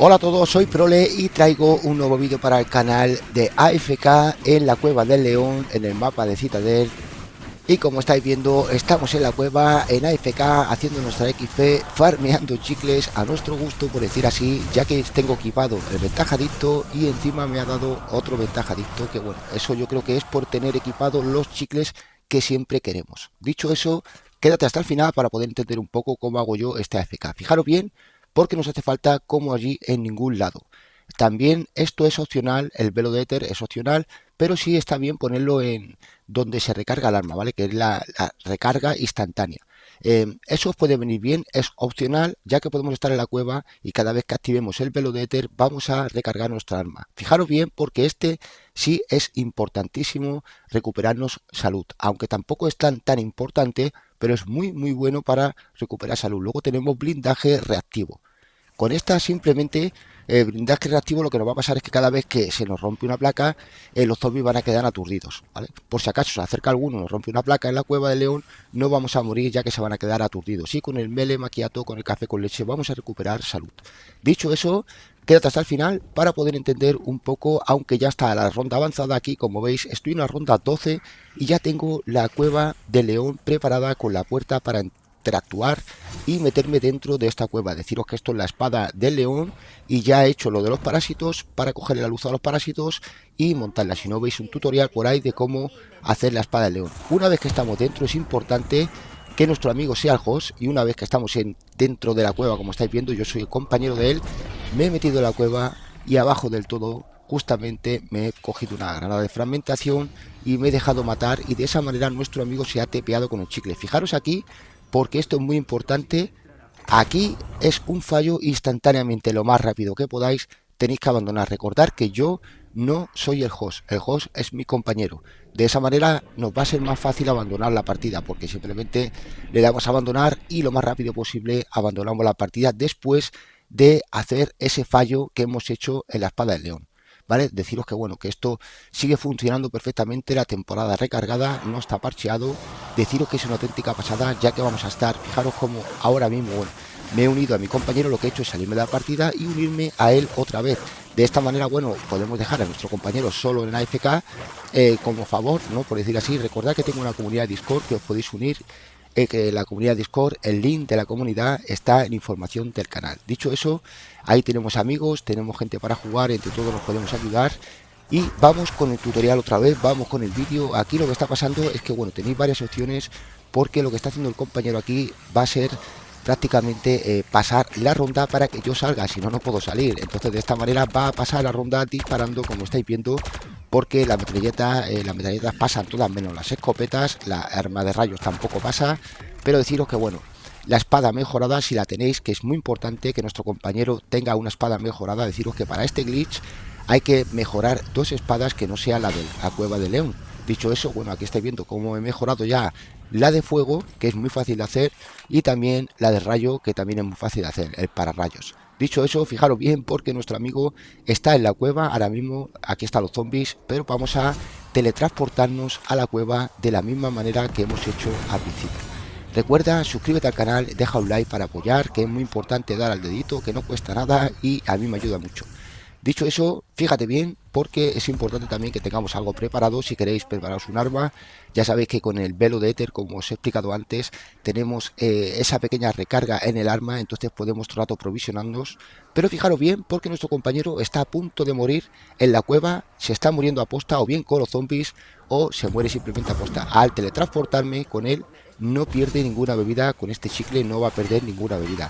Hola a todos, soy Prole y traigo un nuevo vídeo para el canal de AFK en la Cueva del León, en el mapa de Citadel. Y como estáis viendo, estamos en la cueva, en AFK, haciendo nuestra XP, farmeando chicles a nuestro gusto, por decir así, ya que tengo equipado el ventajadicto y encima me ha dado otro ventajadicto, que bueno, eso yo creo que es por tener equipados los chicles que siempre queremos. Dicho eso, quédate hasta el final para poder entender un poco cómo hago yo este AFK. Fijaros bien, porque nos hace falta como allí en ningún lado. También esto es opcional, el velo de éter es opcional, pero sí está bien ponerlo en donde se recarga el arma, ¿vale? Que es la recarga instantánea. Eso os puede venir bien, es opcional, ya que podemos estar en la cueva y cada vez que activemos el velo de éter vamos a recargar nuestra arma. Fijaros bien porque este sí es importantísimo recuperarnos salud, aunque tampoco es tan importante, pero es muy bueno para recuperar salud. Luego tenemos blindaje reactivo. Con esta simplemente blindaje reactivo lo que nos va a pasar es que cada vez que se nos rompe una placa, los zombies van a quedar aturdidos, ¿vale? Por si acaso se acerca alguno, nos rompe una placa en la cueva del león, no vamos a morir ya que se van a quedar aturdidos. Y con el mele maquiato, con el café con leche, vamos a recuperar salud. Dicho eso, quédate hasta el final para poder entender un poco, aunque ya está la ronda avanzada aquí, como veis, estoy en la ronda 12 y ya tengo la cueva del león preparada con la puerta para interactuar y meterme dentro de esta cueva. Deciros que esto es la espada del león y ya he hecho lo de los parásitos para cogerle la luz a los parásitos y montarla. Si no, veis un tutorial por ahí de cómo hacer la espada del león. Una vez que estamos dentro es importante que nuestro amigo sea el host, y una vez que estamos dentro de la cueva, como estáis viendo, yo soy el compañero de él, me he metido en la cueva y abajo del todo justamente me he cogido una granada de fragmentación y me he dejado matar, y de esa manera nuestro amigo se ha tepeado con el chicle. Fijaros aquí, porque esto es muy importante. Aquí es un fallo instantáneamente, lo más rápido que podáis tenéis que abandonar. Recordad que yo no soy el host es mi compañero. De esa manera nos va a ser más fácil abandonar la partida, porque simplemente le damos a abandonar y lo más rápido posible abandonamos la partida después de hacer ese fallo que hemos hecho en la espada del león. ¿Vale? Deciros que bueno, que esto sigue funcionando perfectamente, la temporada recargada, no está parcheado. Deciros que es una auténtica pasada, ya que vamos a estar, fijaros como ahora mismo, bueno, me he unido a mi compañero, lo que he hecho es salirme de la partida y unirme a él otra vez. De esta manera, bueno, podemos dejar a nuestro compañero solo en AFK como favor, ¿no? Por decir así. Recordad que tengo una comunidad Discord que os podéis unir, que la comunidad Discord, el link de la comunidad está en información del canal. Dicho eso, ahí tenemos amigos, tenemos gente para jugar, entre todos nos podemos ayudar. Y vamos con el tutorial otra vez, vamos con el vídeo. Aquí lo que está pasando es que bueno, tenéis varias opciones, porque lo que está haciendo el compañero aquí va a ser prácticamente pasar la ronda para que yo salga, si no, no puedo salir. Entonces de esta manera va a pasar la ronda disparando, como estáis viendo, porque las metralletas pasan todas menos las escopetas, la arma de rayos tampoco pasa. Pero deciros que bueno, la espada mejorada, si la tenéis, que es muy importante que nuestro compañero tenga una espada mejorada. Deciros que para este glitch hay que mejorar dos espadas que no sea la de la cueva de león. Dicho eso, bueno, aquí estáis viendo cómo he mejorado ya la de fuego, que es muy fácil de hacer, y también la de rayo, que también es muy fácil de hacer, el pararrayos. Dicho eso, fijaros bien porque nuestro amigo está en la cueva, ahora mismo aquí están los zombies, pero vamos a teletransportarnos a la cueva de la misma manera que hemos hecho al principio. Recuerda, suscríbete al canal, deja un like para apoyar, que es muy importante dar al dedito, que no cuesta nada y a mí me ayuda mucho. Dicho eso, fíjate bien, porque es importante también que tengamos algo preparado. Si queréis prepararos un arma, ya sabéis que con el velo de éter, como os he explicado antes, tenemos esa pequeña recarga en el arma, entonces podemos todo el rato provisionarnos. Pero fijaros bien, porque nuestro compañero está a punto de morir en la cueva, se está muriendo a posta, o bien con los zombies, o se muere simplemente a posta. Al teletransportarme con él, no pierde ninguna bebida, con este chicle no va a perder ninguna bebida.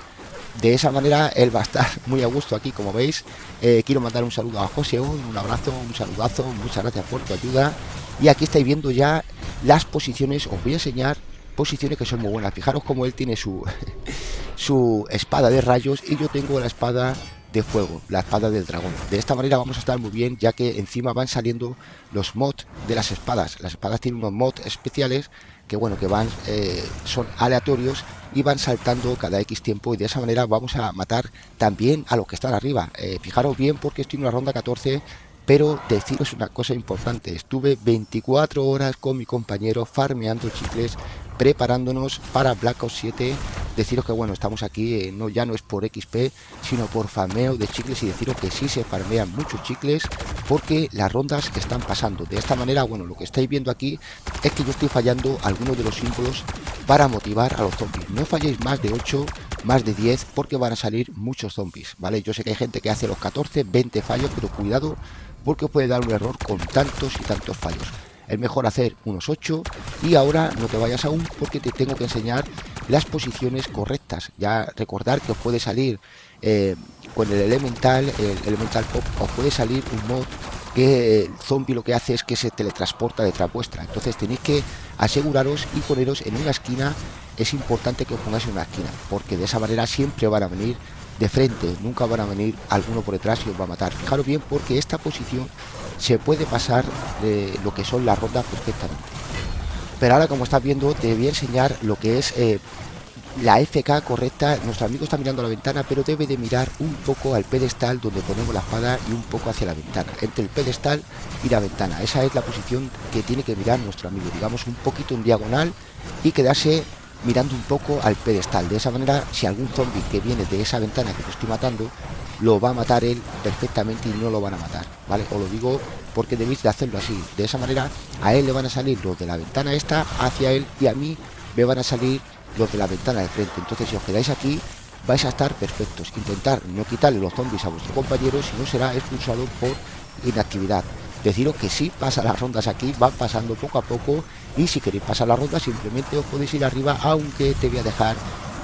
De esa manera él va a estar muy a gusto aquí, como veis. Quiero mandar un saludo a José, un abrazo, un saludazo, muchas gracias por tu ayuda. Y aquí estáis viendo ya las posiciones, os voy a enseñar posiciones que son muy buenas. Fijaros como él tiene su, su espada de rayos y yo tengo la espada de fuego, la espada del dragón. De esta manera vamos a estar muy bien, ya que encima van saliendo los mods de las espadas. Las espadas tienen unos mods especiales que bueno, que van son aleatorios y van saltando cada X tiempo, y de esa manera vamos a matar también a los que están arriba. Fijaros bien porque estoy en una ronda 14, pero deciros una cosa importante: estuve 24 horas con mi compañero farmeando chicles, preparándonos para Black Ops 7 deciros que bueno, estamos aquí, ya no es por XP, sino por farmeo de chicles, y deciros que sí se farmean muchos chicles porque las rondas están pasando. De esta manera, bueno, lo que estáis viendo aquí es que yo estoy fallando algunos de los símbolos para motivar a los zombies. No falléis más de 8, más de 10, porque van a salir muchos zombies, ¿vale? Yo sé que hay gente que hace los 14, 20 fallos, pero cuidado porque os puede dar un error con tantos y tantos fallos. Es mejor hacer unos 8, y ahora no te vayas aún porque te tengo que enseñar las posiciones correctas. Ya recordar que os puede salir con el Elemental Pop, os puede salir un mod que el zombie lo que hace es que se teletransporta detrás vuestra. Entonces tenéis que aseguraros y poneros en una esquina. Es importante que os pongáis en una esquina, porque de esa manera siempre van a venir de frente, nunca van a venir alguno por detrás y os va a matar. Fijaros bien, porque esta posición se puede pasar de lo que son las rondas perfectamente. Pero ahora, como estás viendo, te voy a enseñar lo que es la FK correcta. Nuestro amigo está mirando a la ventana, pero debe de mirar un poco al pedestal donde ponemos la espada y un poco hacia la ventana, entre el pedestal y la ventana. Esa es la posición que tiene que mirar nuestro amigo, digamos un poquito en diagonal, y quedarse mirando un poco al pedestal. De esa manera, si algún zombie que viene de esa ventana que te estoy matando, lo va a matar él perfectamente y no lo van a matar, ¿vale? Os lo digo porque debéis de hacerlo así. De esa manera a él le van a salir los de la ventana esta hacia él, y a mí me van a salir los de la ventana de frente. Entonces, si os quedáis aquí, vais a estar perfectos. Intentar no quitarle los zombies a vuestro compañero, si no será expulsado por inactividad. Deciros que sí pasan las rondas aquí, van pasando poco a poco, y si queréis pasar la ronda simplemente os podéis ir arriba, aunque te voy a dejar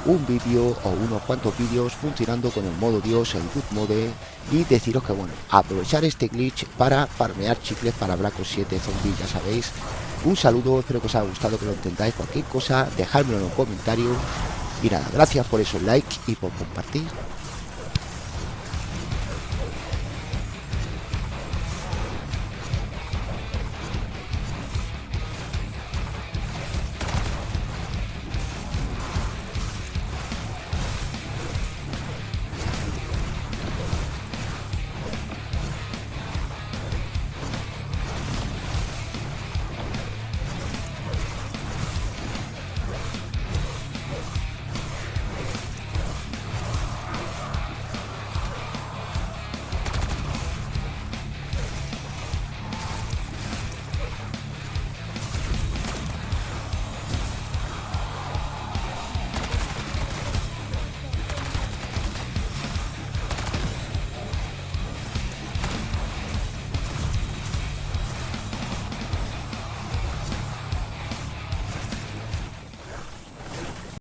un vídeo o unos cuantos vídeos funcionando con el modo Dios, el Good Mode, y deciros que bueno, aprovechar este glitch para farmear chicles para Black Ops 7 Zombies, ya sabéis. Un saludo, espero que os haya gustado, que lo entendáis. Cualquier cosa, dejádmelo en los comentarios, y nada, gracias por esos like y por compartir.